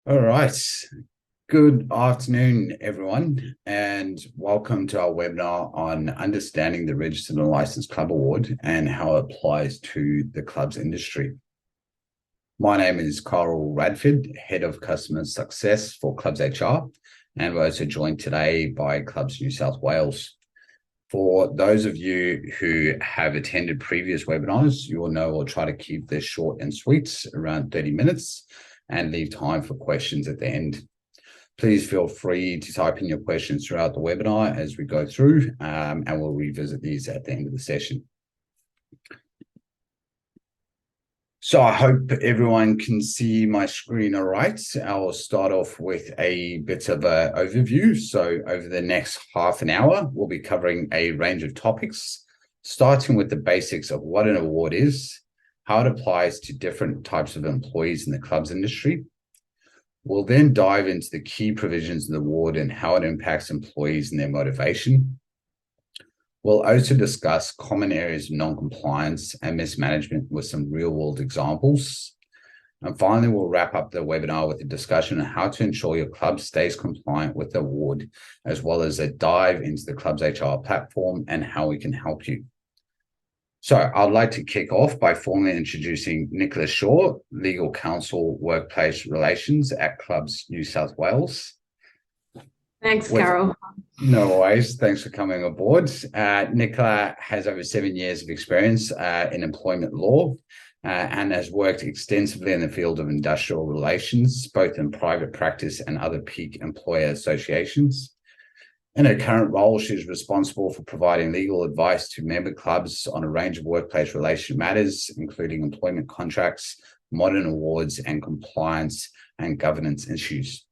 All right. Good afternoon, everyone, and welcome to our webinar on understanding the Registered and Licensed Club Award and how it applies to the clubs industry. My name is Carl Radford, Head of Customer Success for ClubsHR, and we're also joined today by Clubs New South Wales. For those of you who have attended previous webinars, you will know we'll try to keep this short and sweet, around 30 minutes, and leave time for questions at the end. Please feel free to type in your questions throughout the webinar as we go through, and we'll revisit these at the end of the session. So I hope everyone can see my screen all right. I'll start off with a bit of an overview. So over the next half an hour, we'll be covering a range of topics, starting with the basics of what an award is, how it applies to different types of employees in the clubs industry. We'll then dive into the key provisions of the award and how it impacts employees and their motivation. We'll also discuss common areas of non-compliance and mismanagement with some real-world examples. And finally, we'll wrap up the webinar with a discussion on how to ensure your club stays compliant with the award, as well as a dive into the ClubsHR platform and how we can help you. So I'd like to kick off by formally introducing Nicholas Shaw, Legal Counsel Workplace Relations at Clubs New South Wales. Thanks, Carol. No worries. Thanks for coming aboard. Nicola has over 7 years of experience in employment law and has worked extensively in the field of industrial relations, both in private practice and other peak employer associations. In her current role, she is responsible for providing legal advice to member clubs on a range of workplace relation matters, including employment contracts, modern awards, and compliance and governance issues.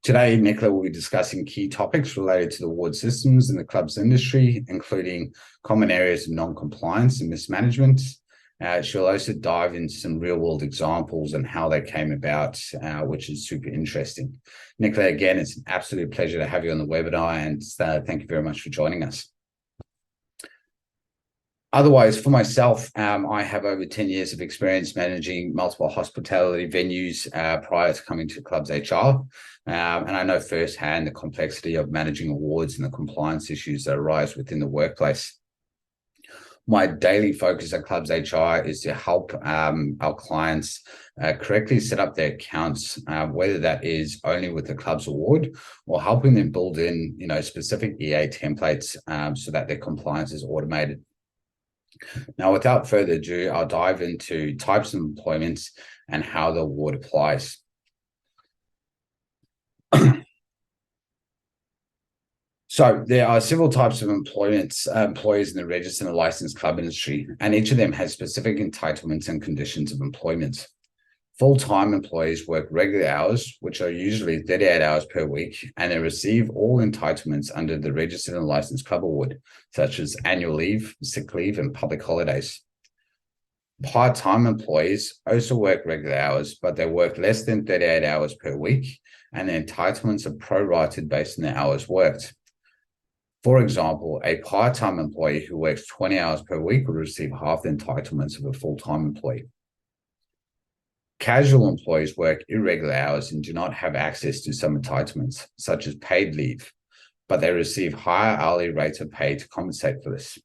Today, Nicola will be discussing key topics related to the award systems in the clubs industry, including common areas of non-compliance and mismanagement. She'll also dive into some real-world examples and how they came about, which is super interesting. Nicola, again, it's an absolute pleasure to have you on the webinar, and thank you very much for joining us. Otherwise, for myself, I have over 10 years of experience managing multiple hospitality venues prior to coming to ClubsHR. And I know firsthand the complexity of managing awards and the compliance issues that arise within the workplace. My daily focus at ClubsHR is to help our clients correctly set up their accounts, whether that is only with the club's award or helping them build in, specific EA templates so that their compliance is automated. Now, without further ado, I'll dive into types of employments and how the award applies. So there are several types of employees in the registered and licensed club industry, and each of them has specific entitlements and conditions of employment. Full-time employees work regular hours, which are usually 38 hours per week, and they receive all entitlements under the Registered and Licensed Club Award, such as annual leave, sick leave, and public holidays. Part-time employees also work regular hours, but they work less than 38 hours per week, and their entitlements are prorated based on the hours worked. For example, a part-time employee who works 20 hours per week will receive half the entitlements of a full-time employee. Casual employees work irregular hours and do not have access to some entitlements, such as paid leave, but they receive higher hourly rates of pay to compensate for this.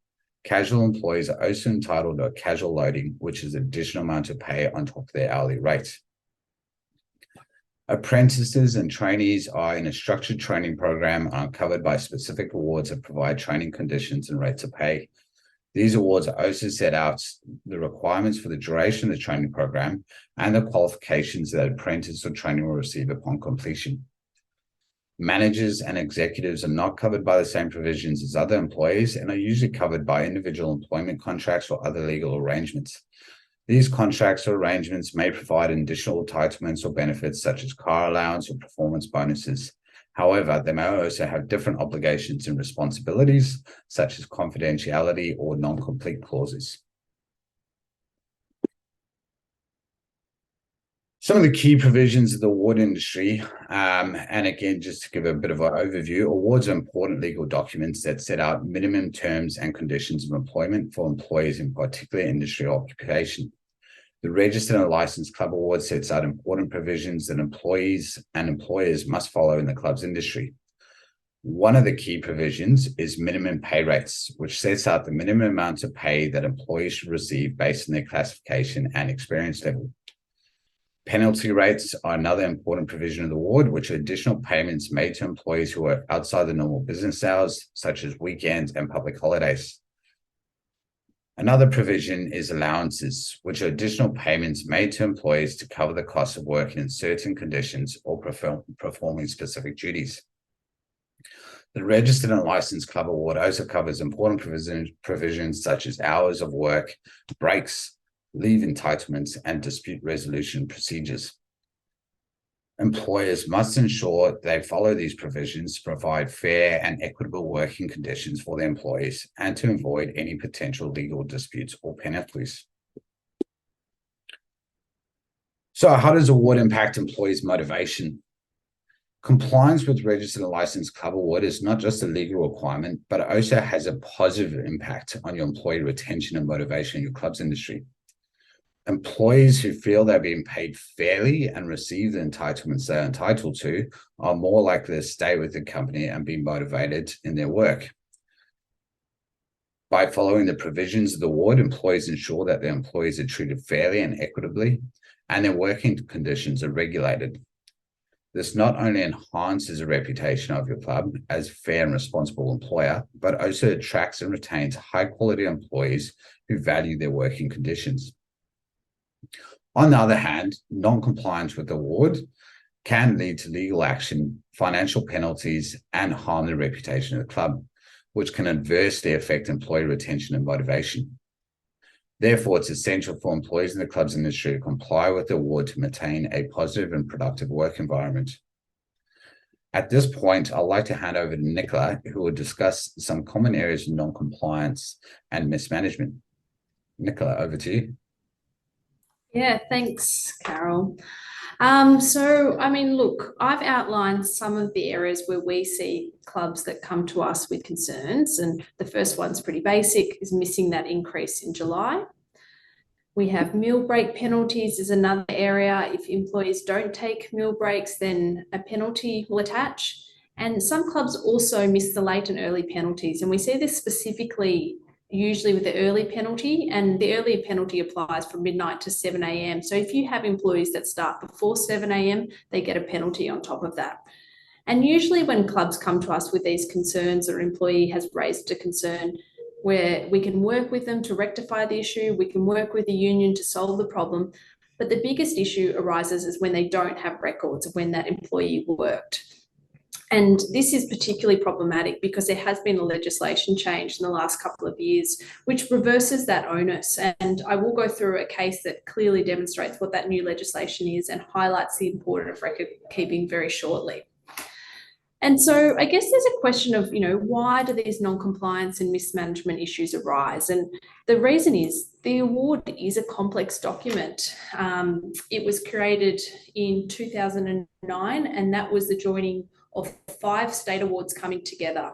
Casual employees are also entitled to a casual loading, which is an additional amount of pay on top of their hourly rate. Apprentices and trainees are in a structured training program and are covered by specific awards that provide training conditions and rates of pay. These awards also set out the requirements for the duration of the training program and the qualifications that apprentice or trainee will receive upon completion. Managers and executives are not covered by the same provisions as other employees and are usually covered by individual employment contracts or other legal arrangements. These contracts or arrangements may provide additional entitlements or benefits such as car allowance or performance bonuses. However, they may also have different obligations and responsibilities, such as confidentiality or non-compete clauses. Some of the key provisions of the award industry, and again, just to give a bit of an overview, awards are important legal documents that set out minimum terms and conditions of employment for employees in particular industry or occupation. The Registered and Licensed Club Award sets out important provisions that employees and employers must follow in the clubs industry. One of the key provisions is minimum pay rates, which sets out the minimum amount of pay that employees should receive based on their classification and experience level. Penalty rates are another important provision of the award, which are additional payments made to employees who work outside the normal business hours, such as weekends and public holidays. Another provision is allowances, which are additional payments made to employees to cover the cost of working in certain conditions or performing specific duties. The Registered and Licensed Club Award also covers important provisions such as hours of work, breaks, leave entitlements, and dispute resolution procedures. Employers must ensure they follow these provisions to provide fair and equitable working conditions for their employees and to avoid any potential legal disputes or penalties. So how does award impact employees' motivation? Compliance with Registered and Licensed Club Award is not just a legal requirement, but it also has a positive impact on your employee retention and motivation in your clubs industry. Employees who feel they're being paid fairly and receive the entitlements they're entitled to are more likely to stay with the company and be motivated in their work. By following the provisions of the award, employees ensure that their employees are treated fairly and equitably, and their working conditions are regulated. This not only enhances the reputation of your club as a fair and responsible employer, but also attracts and retains high-quality employees who value their working conditions. On the other hand, non-compliance with the award can lead to legal action, financial penalties, and harm the reputation of the club, which can adversely affect employee retention and motivation. Therefore, it's essential for employees in the clubs industry to comply with the award to maintain a positive and productive work environment. At this point, I'd like to hand over to Nicola, who will discuss some common areas of non-compliance and mismanagement. Nicola, over to you. Yeah, thanks, Carol. Look, I've outlined some of the areas where we see clubs that come to us with concerns. And the first one's pretty basic, is missing that increase in July. We have meal break penalties is another area. If employees don't take meal breaks, then a penalty will attach. And some clubs also miss the late and early penalties. And we see this specifically usually with the early penalty, and the early penalty applies from midnight to 7 a.m. So if you have employees that start before 7 a.m., they get a penalty on top of that. And usually when clubs come to us with these concerns, or an employee has raised a concern, where we can work with them to rectify the issue, we can work with the union to solve the problem. But the biggest issue arises is when they don't have records of when that employee worked. And this is particularly problematic because there has been a legislation change in the last couple of years, which reverses that onus. And I will go through a case that clearly demonstrates what that new legislation is and highlights the importance of record keeping very shortly. And so I guess there's a question of, why do these non-compliance and mismanagement issues arise? And the reason is the award is a complex document. It was created in 2009, and that was the joining of 5 state awards coming together.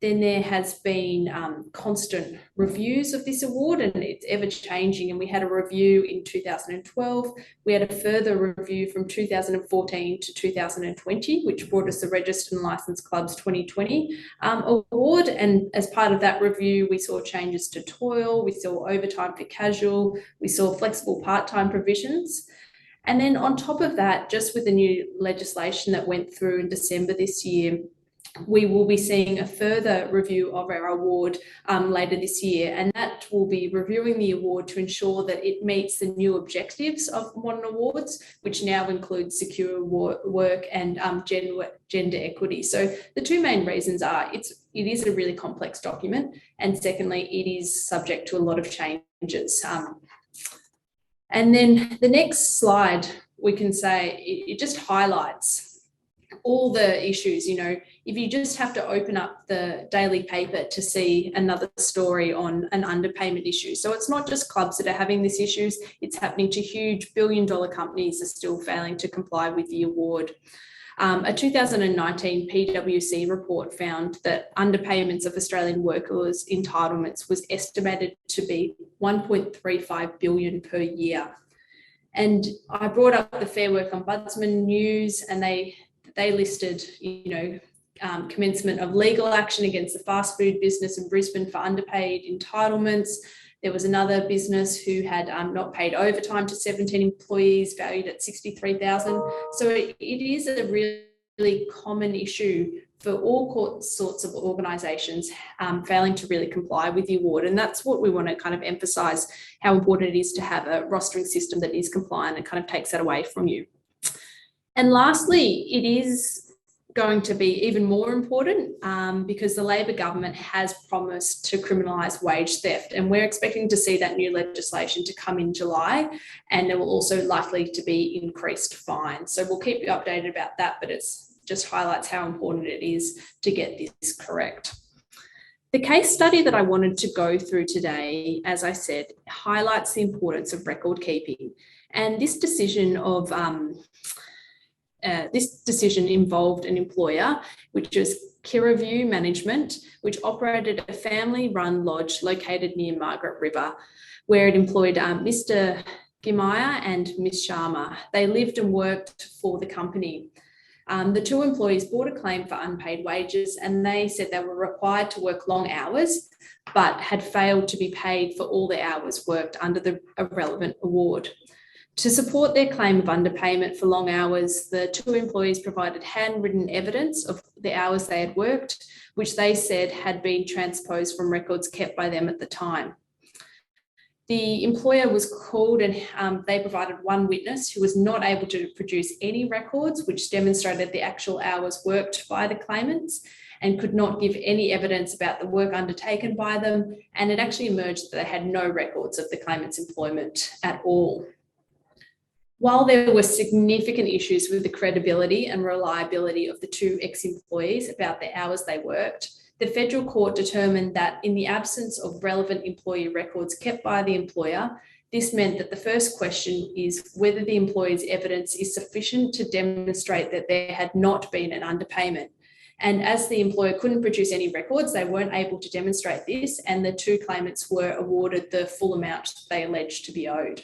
Then there has been constant reviews of this award, and it's ever changing. And we had a review in 2012. We had a further review from 2014 to 2020, which brought us the Registered and Licensed Clubs 2020 award. And as part of that review, we saw changes to toil, we saw overtime for casual, we saw flexible part-time provisions. And then on top of that, just with the new legislation that went through in December this year, we will be seeing a further review of our award later this year, and that will be reviewing the award to ensure that it meets the new objectives of modern awards, which now include secure work and gender equity. So the two main reasons are it is a really complex document, and secondly, it is subject to a lot of changes. And then the next slide, we can say it just highlights all the issues. If you just have to open up the daily paper to see another story on an underpayment issue. So it's not just clubs that are having these issues, it's happening to huge billion-dollar companies are still failing to comply with the award. A 2019 PwC report found that underpayments of Australian workers' entitlements was estimated to be $1.35 billion per year. And I brought up the Fair Work Ombudsman news, and they listed, commencement of legal action against the fast food business in Brisbane for underpaid entitlements. There was another business who had not paid overtime to 17 employees, valued at $63,000. So it is a really common issue for all sorts of organisations failing to really comply with the award. And that's what we want to kind of emphasise, how important it is to have a rostering system that is compliant and kind of takes that away from you. And lastly, it is going to be even more important because the Labor government has promised to criminalise wage theft, and we're expecting to see that new legislation to come in July, and there will also likely to be increased fines. So we'll keep you updated about that, but it's just highlights how important it is to get this correct. The case study that I wanted to go through today, as I said, highlights the importance of record keeping, and this decision involved an employer, which is Kirraview Management, which operated a family-run lodge located near Margaret River, where it employed Mr. Gimaya and Ms. Sharma. They lived and worked for the company. The two employees brought a claim for unpaid wages, and they said they were required to work long hours, but had failed to be paid for all the hours worked under the relevant award. To support their claim of underpayment for long hours, the two employees provided handwritten evidence of the hours they had worked, which they said had been transposed from records kept by them at the time. The employer was called, and they provided one witness who was not able to produce any records which demonstrated the actual hours worked by the claimants, and could not give any evidence about the work undertaken by them. And it actually emerged that they had no records of the claimant's employment at all. While there were significant issues with the credibility and reliability of the two ex-employees about the hours they worked, the federal court determined that in the absence of relevant employee records kept by the employer, this meant that the first question is whether the employee's evidence is sufficient to demonstrate that there had not been an underpayment. And as the employer couldn't produce any records, they weren't able to demonstrate this, and the two claimants were awarded the full amount they alleged to be owed.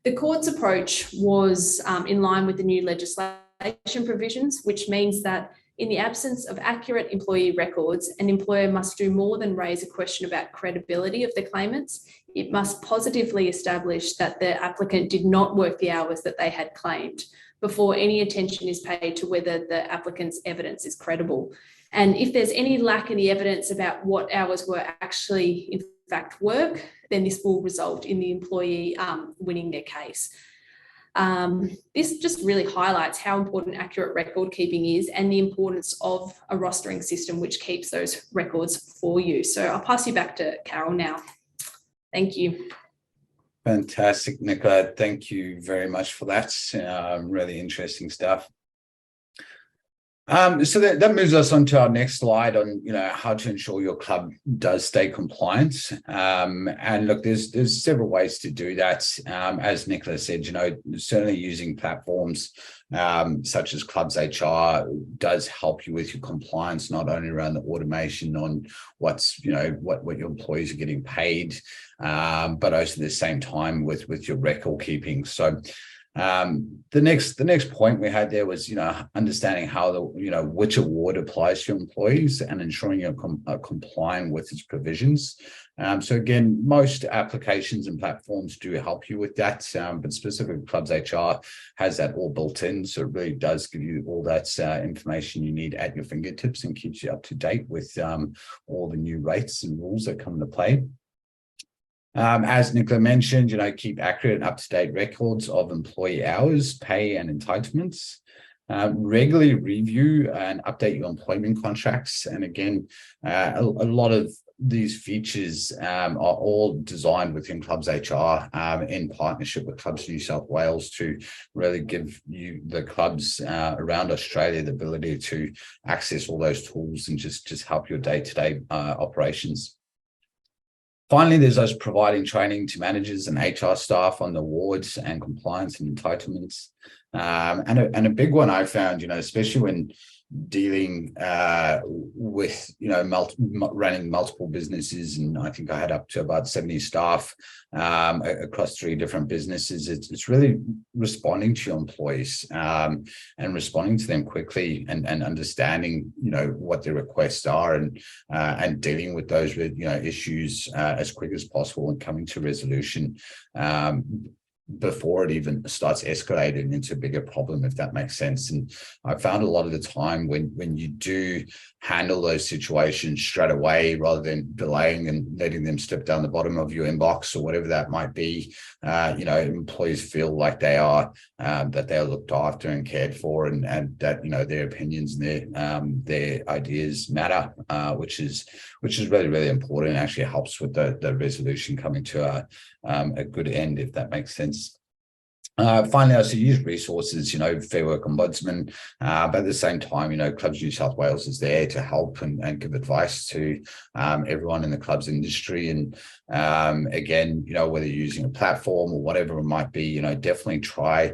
The court's approach was in line with the new legislation provisions, which means that in the absence of accurate employee records, an employer must do more than raise a question about credibility of the claimants. It must positively establish that the applicant did not work the hours that they had claimed before any attention is paid to whether the applicant's evidence is credible. And if there's any lack in the evidence about what hours were actually in fact work, then this will result in the employee winning their case. This just really highlights how important accurate record keeping is, and the importance of a rostering system which keeps those records for you. So I'll pass you back to Carol now. Thank you. Fantastic, Nicola. Thank you very much for that. Really interesting stuff. So that moves us on to our next slide on, how to ensure your club does stay compliant. And look, there's several ways to do that. As Nicola said, certainly using platforms such as ClubsHR does help you with your compliance, not only around the automation on what's, what your employees are getting paid, but also at the same time with your record keeping. So the next point we had there was, understanding how which award applies to your employees and ensuring you're complying with its provisions. So again, most applications and platforms do help you with that, but specifically ClubsHR has that all built in. So it really does give you all that information you need at your fingertips and keeps you up to date with all the new rates and rules that come into play. As Nicola mentioned, keep accurate and up-to-date records of employee hours, pay, and entitlements. Regularly review and update your employment contracts. And again, a lot of these features are all designed within ClubsHR in partnership with Clubs New South Wales to really give you the clubs around Australia the ability to access all those tools and just help your day-to-day operations. Finally, there's us providing training to managers and HR staff on the awards and compliance and entitlements. And a big one I found, especially when dealing with, running multiple businesses, and I think I had up to about 70 staff across 3 different businesses. It's really responding to your employees and responding to them quickly and understanding, what their requests are and dealing with those issues as quick as possible and coming to resolution before it even starts escalating into a bigger problem, if that makes sense. And I found a lot of the time when you do handle those situations straight away, rather than delaying and letting them step down the bottom of your inbox or whatever that might be, employees feel like they are looked after and cared for, and that their opinions and their ideas matter, which is really, really important, and actually helps with the resolution coming to a good end, if that makes sense. Finally, I also use resources, Fair Work Ombudsman, but at the same time, Clubs New South Wales is there to help and give advice to everyone in the clubs industry. And again, whether you're using a platform or whatever it might be, definitely try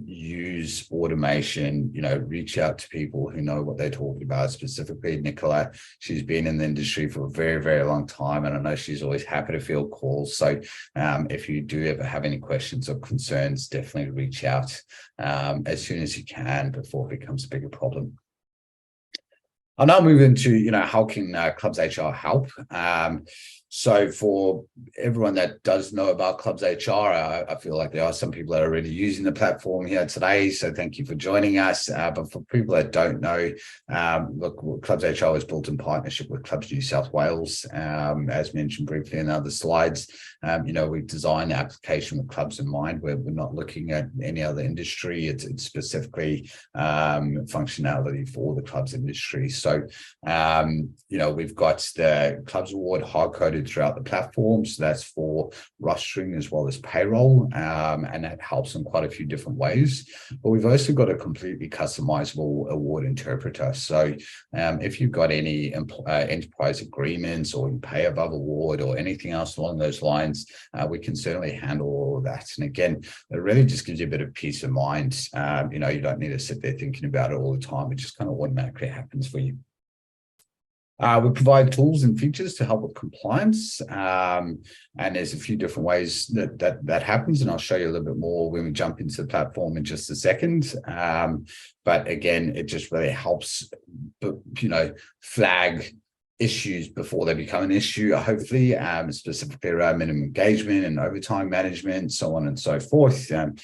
use automation, reach out to people who know what they're talking about. Specifically, Nicola, she's been in the industry for a very, very long time, and I know she's always happy to field calls. So if you do ever have any questions or concerns, definitely reach out as soon as you can before it becomes a bigger problem. I'll now move into, how can ClubsHR help? So for everyone that does know about ClubsHR, I feel like there are some people that are already using the platform here today. So thank you for joining us. But for people that don't know, look, ClubsHR was built in partnership with Clubs New South Wales. As mentioned briefly in other slides, we've designed the application with clubs in mind, where we're not looking at any other industry. It's specifically functionality for the clubs industry. So, we've got the Clubs Award hard-coded throughout the platform. So that's for rostering as well as payroll, and that helps in quite a few different ways. But we've also got a completely customizable award interpreter. So if you've got any enterprise agreements, or you pay above award, or anything else along those lines, we can certainly handle all of that. And again, it really just gives you a bit of peace of mind. You don't need to sit there thinking about it all the time. It just kind of automatically happens for you. We provide tools and features to help with compliance, and there's a few different ways that happens, and I'll show you a little bit more when we jump into the platform in just a second. But again, it just really helps, flag issues before they become an issue, hopefully, specifically around minimum engagement and overtime management, so on and so forth, and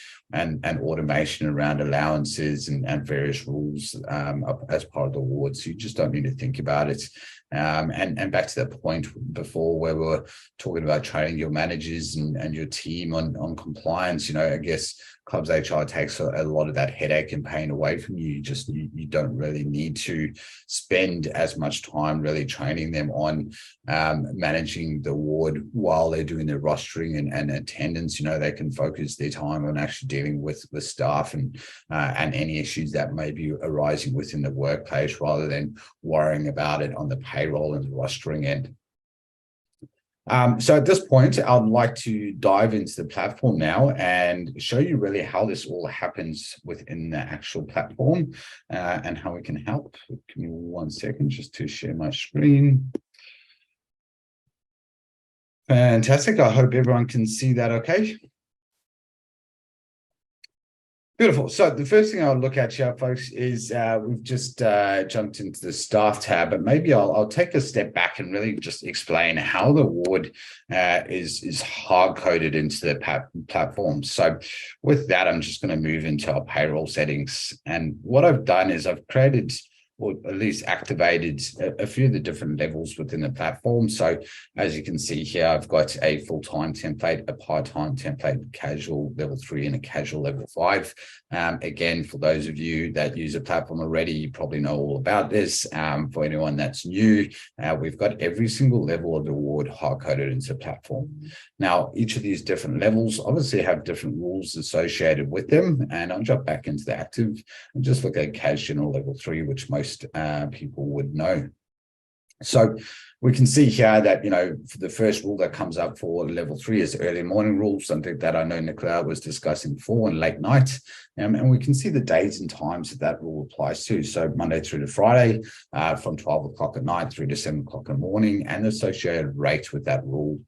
automation around allowances and various rules as part of the award. So you just don't need to think about it. And back to that point before, where we were talking about training your managers and your team on compliance, I guess ClubsHR takes a lot of that headache and pain away from you. You don't really need to spend as much time really training them on managing the award while they're doing their rostering and attendance. They can focus their time on actually dealing with staff and any issues that may be arising within the workplace, rather than worrying about it on the payroll and the rostering end. So at this point, I'd like to dive into the platform now and show you really how this all happens within the actual platform, and how we can help. Give me 1 second just to share my screen. Fantastic. I hope everyone can see that okay. Beautiful. So the first thing I'll look at here, folks, is we've just jumped into the staff tab, but maybe I'll take a step back and really just explain how the award is hard-coded into the platform. So with that, I'm just going to move into our payroll settings. And what I've done is I've created, or at least activated, a few of the different levels within the platform. So as you can see here, I've got a full-time template, a part-time template, casual level 3, and a casual level 5. Again, for those of you that use a platform already, you probably know all about this. For anyone that's new, we've got every single level of the award hard-coded into the platform. Now, each of these different levels obviously have different rules associated with them. And I'll jump back into the active and just look at casual level 3, which most people would know. So We can see here that, for the first rule that comes up for level 3 is early morning rule, something that I know Nicola was discussing before, and late night. And we can see the days and times that rule applies to. So Monday through to Friday, from 12 o'clock at night through to 7 o'clock in the morning, and the associated rate with that rule.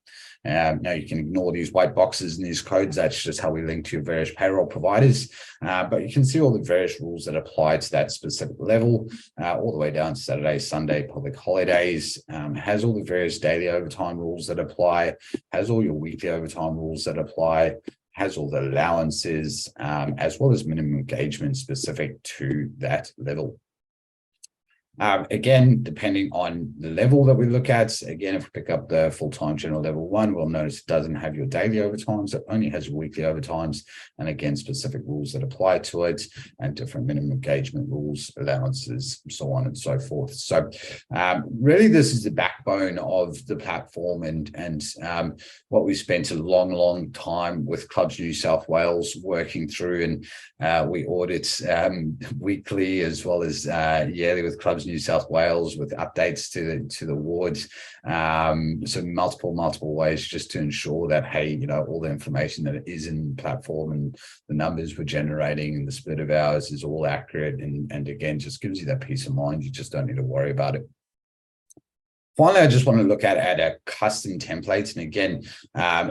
Now you can ignore these white boxes and these codes. That's just how we link to your various payroll providers. But you can see all the various rules that apply to that specific level, all the way down to Saturday, Sunday, public holidays, has all the various daily overtime rules that apply, has all your weekly overtime rules that apply, has all the allowances, as well as minimum engagement specific to that level. Again, depending on the level that we look at, again, if we pick up the full-time general level 1, we'll notice it doesn't have your daily overtimes, it only has weekly overtimes, and again, specific rules that apply to it, and different minimum engagement rules, allowances, so on and so forth. So really, this is the backbone of the platform, and what we spent a long time with Clubs New South Wales working through, and we audit weekly as well as yearly with Clubs New South Wales with updates to the wards. So multiple ways just to ensure that, hey, all the information that is in the platform and the numbers we're generating and the split of hours is all accurate, and again, just gives you that peace of mind. You just don't need to worry about it. Finally, I just want to look at our custom templates. And again,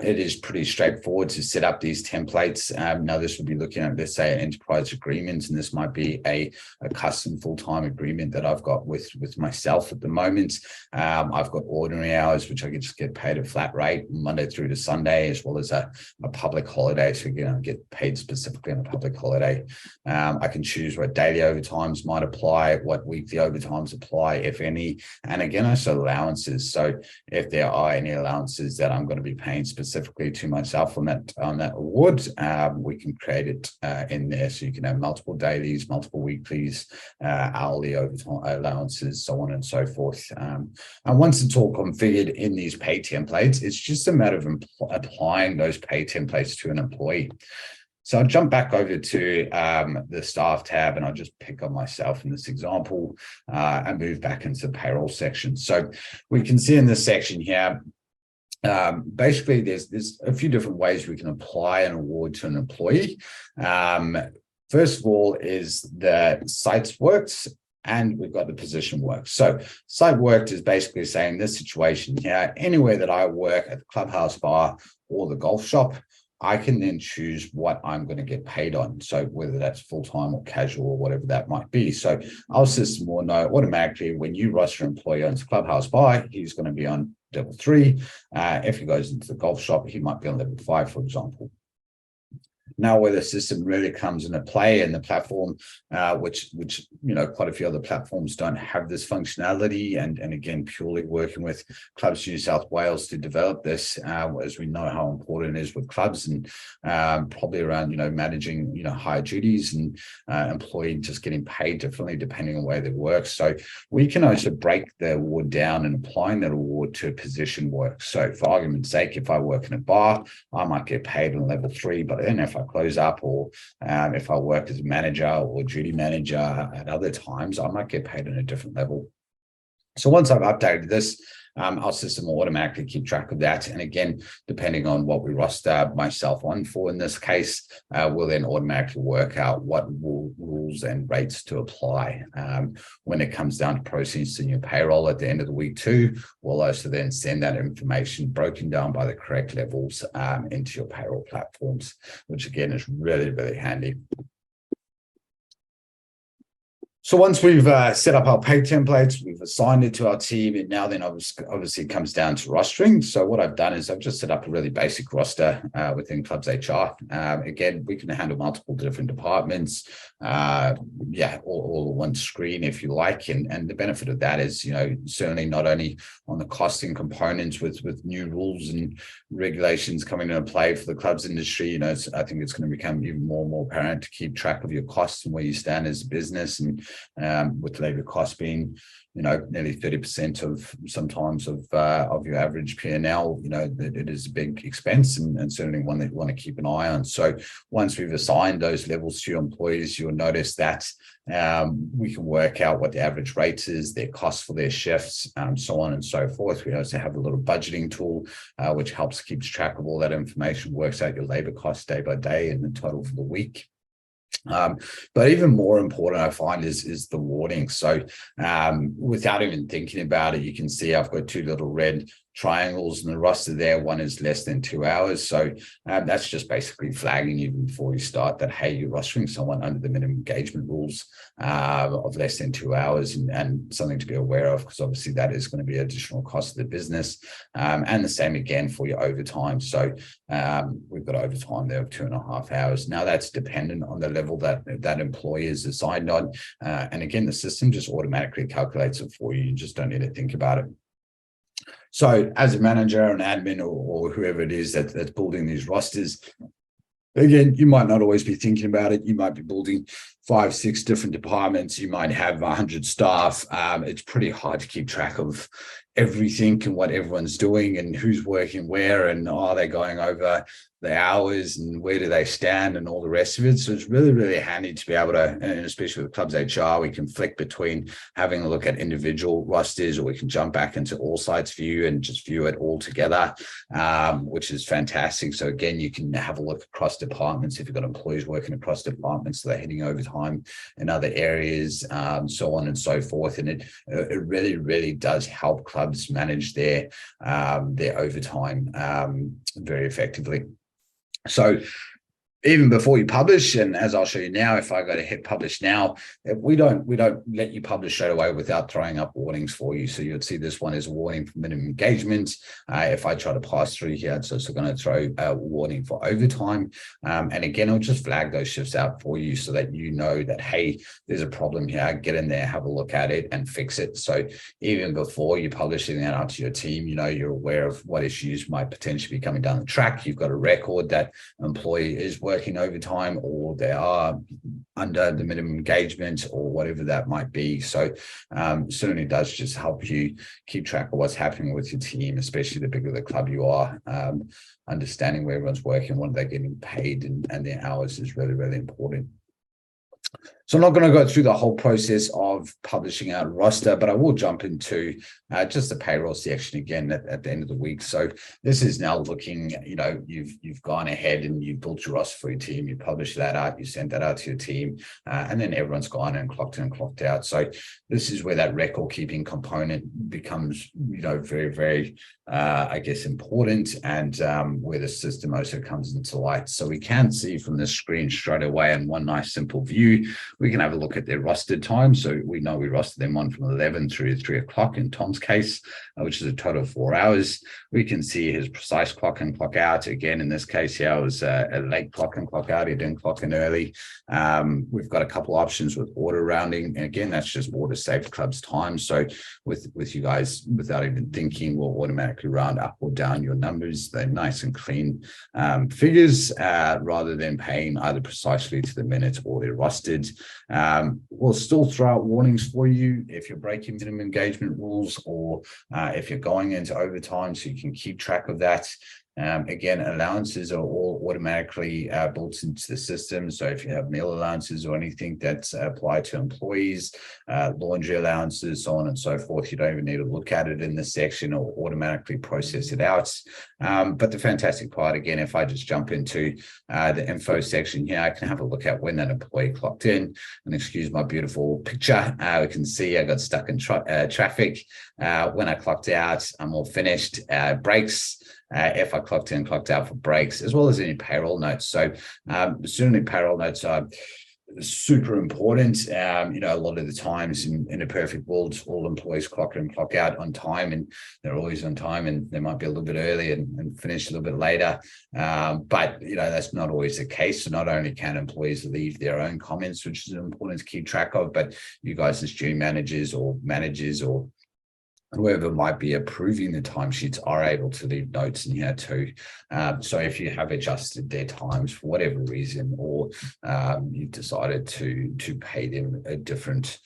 it is pretty straightforward to set up these templates. Now, this would be looking at, let's say, an enterprise agreement, and this might be a custom full-time agreement that I've got with myself at the moment. I've got ordinary hours, which I can just get paid a flat rate Monday through to Sunday, as well as a public holiday. So, I get paid specifically on a public holiday. I can choose what daily overtimes might apply, what weekly overtimes apply, if any. And again, I also allowances. So if there are any allowances that I'm going to be paying specifically to myself on that award, we can create it in there. So you can have multiple dailies, multiple weeklies, hourly overtime allowances, so on and so forth. And once it's all configured in these pay templates, it's just a matter of applying those pay templates to an employee. So I'll jump back over to the staff tab, and I'll just pick on myself in this example and move back into the payroll section. So we can see in this section here, basically there's a few different ways we can apply an award to an employee. First of all is the sites worked, and we've got the position worked. So site worked is basically saying this situation here, anywhere that I work at the clubhouse bar or the golf shop, I can then choose what I'm going to get paid on. So whether that's full-time or casual or whatever that might be. So our system will know automatically when you roster an employee onto Clubhouse Bar, he's going to be on level 3. If he goes into the golf shop, he might be on level 5, for example. Now, where the system really comes into play, and the platform, which quite a few other platforms don't have this functionality, and again, purely working with Clubs New South Wales to develop this, as we know how important it is with clubs, and probably around managing higher duties and employee just getting paid differently depending on where they work. So we can also break the award down and applying that award to position work. So for argument's sake, if I work in a bar, I might get paid on level 3, but then if I close up, or if I work as a manager or duty manager at other times, I might get paid on a different level. So once I've updated this, our system will automatically keep track of that. And again, depending on what we roster myself on for in this case, we'll then automatically work out what rules and rates to apply. When it comes down to processing your payroll at the end of the week too, we'll also then send that information broken down by the correct levels into your payroll platforms, which again is really, really handy. So once we've set up our pay templates, we've assigned it to our team, and now then obviously it comes down to rostering. So what I've done is I've just set up a really basic roster within ClubsHR. Again, we can handle multiple different departments, all on one screen if you like. And the benefit of that is, certainly not only on the costing components with new rules and regulations coming into play for the clubs industry, I think it's going to become even more and more apparent to keep track of your costs and where you stand as a business, and with labor costs being, nearly 30% of sometimes of your average P&L, it is a big expense and certainly one that you want to keep an eye on. So once we've assigned those levels to your employees, you'll notice that we can work out what the average rate is, their costs for their shifts, so on and so forth. We also have a little budgeting tool, which helps keeps track of all that information, works out your labor costs day by day and the total for the week. But even more important, I find, is the warning. So without even thinking about it, you can see I've got two little red triangles in the roster there. One is less than 2 hours. So that's just basically flagging you before you start that, hey, you're rostering someone under the minimum engagement rules of less than 2 hours, and something to be aware of, because obviously that is going to be additional cost of the business. And the same again for your overtime. So we've got overtime there of 2.5 hours. Now that's dependent on the level that employee is assigned on. And again, the system just automatically calculates it for you. You just don't need to think about it. So as a manager, an admin, or whoever it is that's building these rosters, again, you might not always be thinking about it. You might be building 5, 6 different departments. You might have 100 staff. It's pretty hard to keep track of everything and what everyone's doing and who's working where, and are they going over the hours and where do they stand and all the rest of it. So it's really, really handy to be able to, and especially with ClubsHR, we can flick between having a look at individual rosters, or we can jump back into all sites view and just view it all together, which is fantastic. So again, you can have a look across departments if you've got employees working across departments, so they're hitting overtime in other areas, so on and so forth. And it really, really does help clubs manage their overtime very effectively. So even before you publish, and as I'll show you now, if I go to hit publish now, we don't let you publish straight away without throwing up warnings for you. So you'd see this one is a warning for minimum engagement. If I try to pass through here, it's also going to throw a warning for overtime. And again, I'll just flag those shifts out for you so that you know that, hey, there's a problem here. Get in there, have a look at it and fix it. So even before you're publishing that out to your team, you're aware of what issues might potentially be coming down the track. You've got a record that employee is working overtime, or they are under the minimum engagement, or whatever that might be. So certainly does just help you keep track of what's happening with your team, especially the bigger the club you are. Understanding where everyone's working, what they're getting paid, and their hours is really, really important. So I'm not going to go through the whole process of publishing out a roster, but I will jump into just the payroll section again at the end of the week. So this is now looking, you've gone ahead and you've built your roster for your team, you publish that out, you send that out to your team, and then everyone's gone and clocked in and clocked out. So this is where that record keeping component becomes, very, very, important, and where the system also comes into light. So we can see from the screen straight away in one nice simple view, we can have a look at their rostered time. So we know we rostered them on from 11 through to 3 o'clock in Tom's case, which is a total of 4 hours. We can see his precise clock in, clock out. Again, in this case here, it was a late clock in, clock out. He didn't clock in early. We've got a couple options with order rounding. And again, that's just more to save the club's time. So with you guys, without even thinking, we'll automatically round up or down your numbers. They're nice and clean figures, rather than paying either precisely to the minute or they're rostered. We'll still throw out warnings for you if you're breaking minimum engagement rules, or if you're going into overtime, so you can keep track of that. Again, allowances are all automatically built into the system. So if you have meal allowances or anything that's applied to employees, laundry allowances, so on and so forth, you don't even need to look at it in this section or automatically process it out. But the fantastic part, again, if I just jump into the info section here, I can have a look at when that employee clocked in. And excuse my beautiful picture, we can see I got stuck in traffic. When I clocked out, I'm all finished. Breaks. If I clocked in, clocked out for breaks, as well as any payroll notes. So certainly payroll notes are super important. A lot of the times in a perfect world, all employees clock in, clock out on time, and they're always on time, and they might be a little bit early and finish a little bit later. But that's not always the case. So not only can employees leave their own comments, which is important to keep track of, but you guys as duty managers or whoever might be approving the timesheets are able to leave notes in here too. So if you have adjusted their times for whatever reason, or you've decided to pay them a different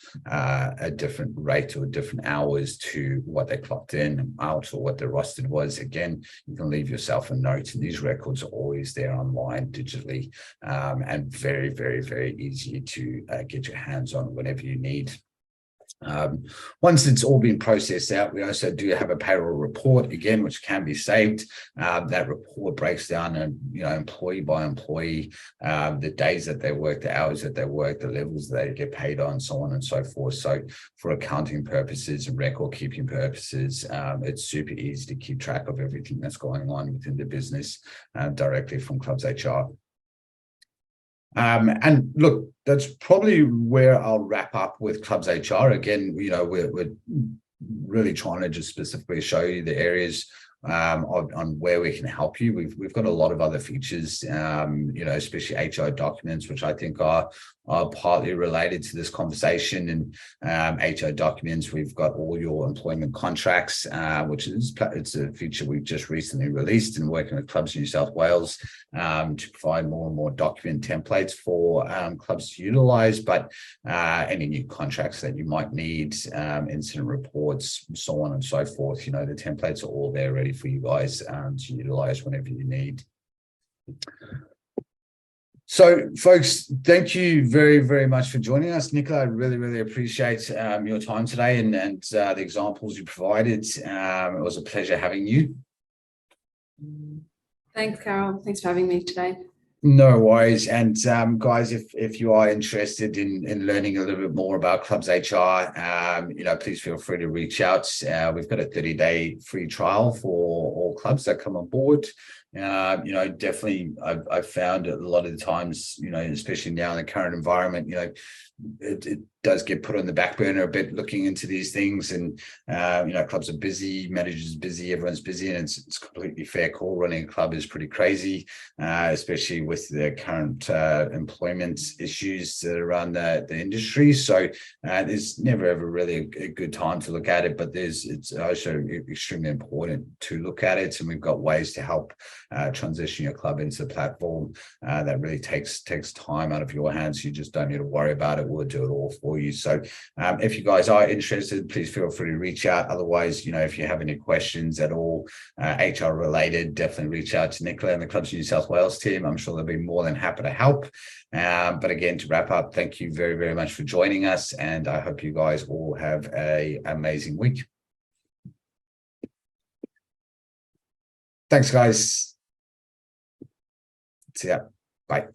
rate or different hours to what they clocked in and out, or what their rostered was, again, you can leave yourself a note, and these records are always there online digitally, and very, very, very easy to get your hands on whenever you need. Once it's all been processed out, we also do have a payroll report, again, which can be saved. That report breaks down, employee by employee, the days that they work, the hours that they work, the levels that they get paid on, so on and so forth. So for accounting purposes and record keeping purposes, it's super easy to keep track of everything that's going on within the business directly from ClubsHR. And look, that's probably where I'll wrap up with ClubsHR. Again, we're really trying to just specifically show you the areas on where we can help you. We've got a lot of other features, especially HR documents, which I think are partly related to this conversation. And HR documents, we've got all your employment contracts, which it's a feature we've just recently released, and working with Clubs New South Wales to provide more and more document templates for clubs to utilize. But any new contracts that you might need, incident reports, so on and so forth, the templates are all there ready for you guys to utilize whenever you need. So, folks, thank you very, very much for joining us. Nicola, I really, really appreciate your time today and the examples you provided. It was a pleasure having you. Thanks, Carol. Thanks for having me today. No worries. And guys, if you are interested in learning a little bit more about ClubsHR, please feel free to reach out. We've got a 30-day free trial for all clubs that come on board. Definitely I've found a lot of the times, especially now in the current environment, it does get put on the back burner a bit, looking into these things. And clubs are busy, managers busy, everyone's busy, and it's completely fair call. Running a club is pretty crazy, especially with the current employment issues that are around the industry. So there's never ever really a good time to look at it, but it's also extremely important to look at it, and we've got ways to help transition your club into the platform that really takes time out of your hands. You just don't need to worry about it. We'll do it all for you. So if you guys are interested, please feel free to reach out. Otherwise, if you have any questions at all HR related, definitely reach out to Nicola and the Clubs New South Wales team. I'm sure they'll be more than happy to help. But again, to wrap up, thank you very, very much for joining us, and I hope you guys all have an amazing week. Thanks, guys. See ya. Bye.